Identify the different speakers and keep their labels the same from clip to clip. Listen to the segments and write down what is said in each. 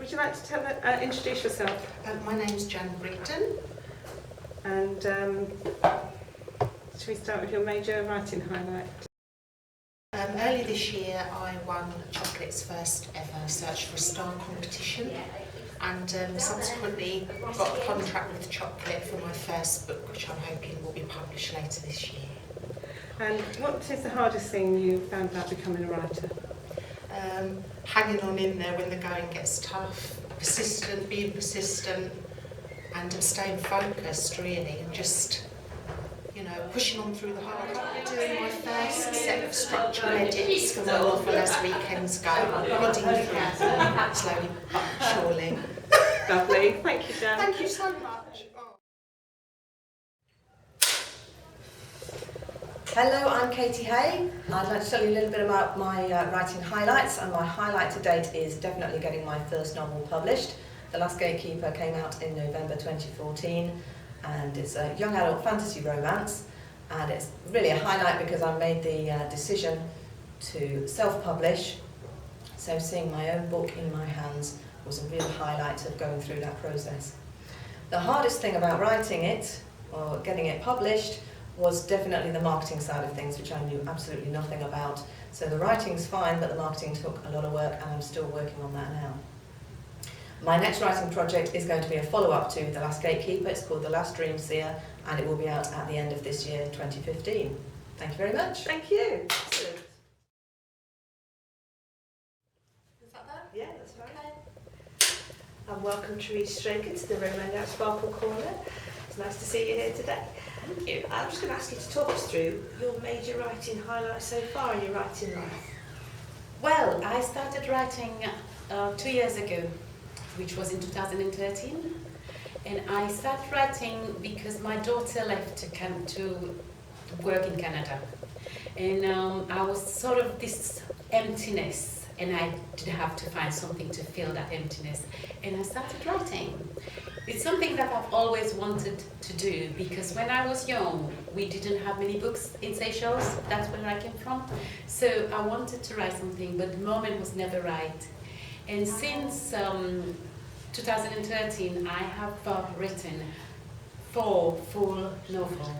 Speaker 1: would you like to introduce yourself?
Speaker 2: My name's Brigden.
Speaker 1: And should we start with your major writing highlight?
Speaker 2: Earlier this year I won Chocolate's first ever Search for a Star competition, and subsequently got a contract with Chocolate for my first book, which I'm hoping will be published later this year.
Speaker 1: And what is the hardest thing you found about becoming a writer?
Speaker 2: Hanging on in there when the going gets tough, being persistent, and staying focused really, and just, pushing on through the hard. Doing my first set of structural edits for my novel as weekends go. I'm plodding through slowly but surely.
Speaker 1: Lovely, thank you, Jan.
Speaker 2: Thank you so much.
Speaker 3: Hello, I'm Katy Haye. I'd like to tell you a little bit about my writing highlights, and my highlight to date is definitely getting my first novel published. The Last Gatekeeper came out in November 2014, and it's a young adult fantasy romance, and it's really a highlight because I made the decision to self-publish, so seeing my own book in my hands was a real highlight of going through that process. The hardest thing about writing it, or getting it published, was definitely the marketing side of things, which I knew absolutely nothing about. So the writing's fine, but the marketing took a lot of work, and I'm still working on that now. My next writing project is going to be a follow-up to The Last Gatekeeper. It's called The Last Dream Seer, and it will be out at the end of this year, 2015. Thank you very much.
Speaker 1: Thank you. Excellent.
Speaker 4: Is that there?
Speaker 1: Yeah, that's right.
Speaker 4: Okay.
Speaker 1: And welcome Therese Straker to the Romaniacs Sparkle Corner. It's nice to see you here today.
Speaker 4: Thank you.
Speaker 1: I'm just going to ask you to talk us through your major writing highlights so far in your writing life.
Speaker 4: Well, I started writing 2 years ago, which was in 2013. And I started writing because my daughter left to work in Canada. And I was sort of this emptiness, and I did have to find something to fill that emptiness. And I started writing. It's something that I've always wanted to do, because when I was young, we didn't have many books in Seychelles. That's where I came from. So I wanted to write something, but the moment was never right. And since 2013, I have written 4 full novels.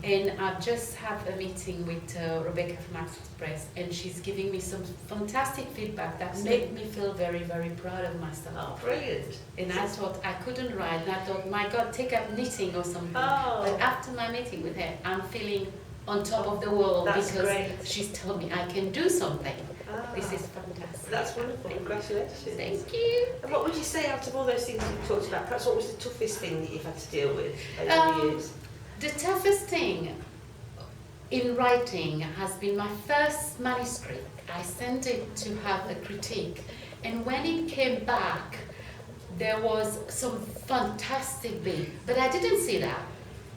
Speaker 4: And I just had a meeting with Rebecca from Express, and she's giving me some fantastic feedback that made me feel very, very proud of myself.
Speaker 1: Oh, brilliant.
Speaker 4: And I thought I couldn't write, and I thought, my God, take up knitting or something.
Speaker 1: Oh.
Speaker 4: But after my meeting with her, I'm feeling on top of the world.
Speaker 1: That's
Speaker 4: because
Speaker 1: great.
Speaker 4: she's told me I can do something.
Speaker 1: Ah.
Speaker 4: This is fantastic.
Speaker 1: That's wonderful. Congratulations.
Speaker 4: Thank you.
Speaker 1: And what would you say, out of all those things you've talked about, perhaps what was the toughest thing that you've had to deal with over the years?
Speaker 4: The toughest thing in writing has been my first manuscript. I sent it to have a critique, and when it came back, there was some fantastic bit, but I didn't see that.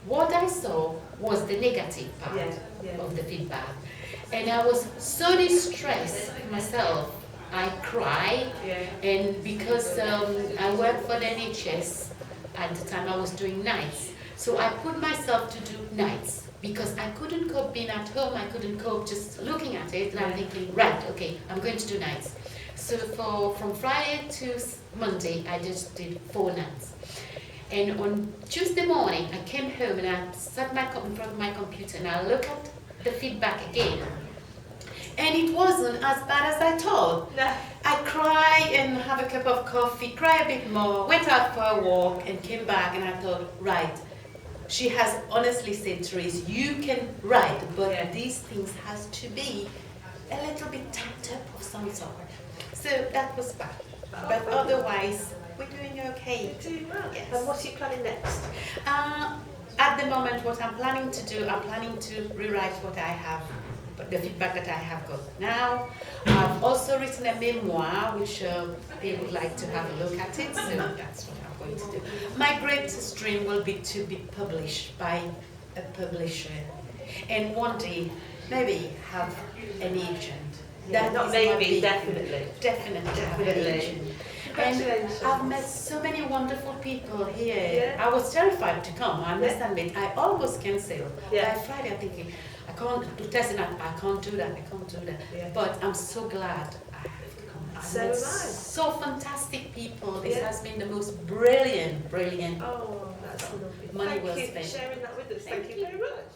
Speaker 4: What I saw was the negative part of the feedback, and I was so distressed myself. I cried, and because I worked for the NHS at the time, I was doing nights. So I put myself to do nights because I couldn't cope being at home. I couldn't cope just looking at it, and I'm thinking, right, okay, I'm going to do nights. So from Friday to Monday, I just did 4 nights. And on Tuesday morning, I came home and I sat in front of my computer and I looked at the feedback again. And it wasn't as bad as I thought.
Speaker 1: No.
Speaker 4: I cried and have a cup of coffee, cry a bit more, went out for a walk and came back, and I thought, right, she has honestly said, Therese, you can write, but these things has to be a little bit tapped up of some sort. So that was bad. But otherwise, we're doing okay.
Speaker 1: You're doing well.
Speaker 4: Yes.
Speaker 1: And what are you planning next?
Speaker 4: At the moment, what I'm planning to do, I'm planning to rewrite what I have, the feedback that I have got now. I've also written a memoir, which people would like to have a look at it, so that's what I'm going to do. My greatest dream will be to be published by a publisher, and one day maybe have an agent.
Speaker 1: Yeah, not maybe, definitely.
Speaker 4: Definitely have an agent. And I've met so many wonderful people here.
Speaker 1: Yeah.
Speaker 4: I was terrified to come, I must admit. I almost canceled.
Speaker 1: Yeah.
Speaker 4: By Friday I'm thinking, I can't do testing, I can't do that, I can't do that.
Speaker 1: Yeah.
Speaker 4: But I'm so glad I have to come back.
Speaker 1: So
Speaker 4: And it's
Speaker 1: am I.
Speaker 4: so fantastic people. This
Speaker 1: Yeah.
Speaker 4: has been the most brilliant.
Speaker 1: Oh, that's lovely.
Speaker 4: Money
Speaker 1: Thank
Speaker 4: well
Speaker 1: you for
Speaker 4: spent.
Speaker 1: sharing that with us.
Speaker 4: Thank
Speaker 1: Thank you
Speaker 4: you.
Speaker 1: very much.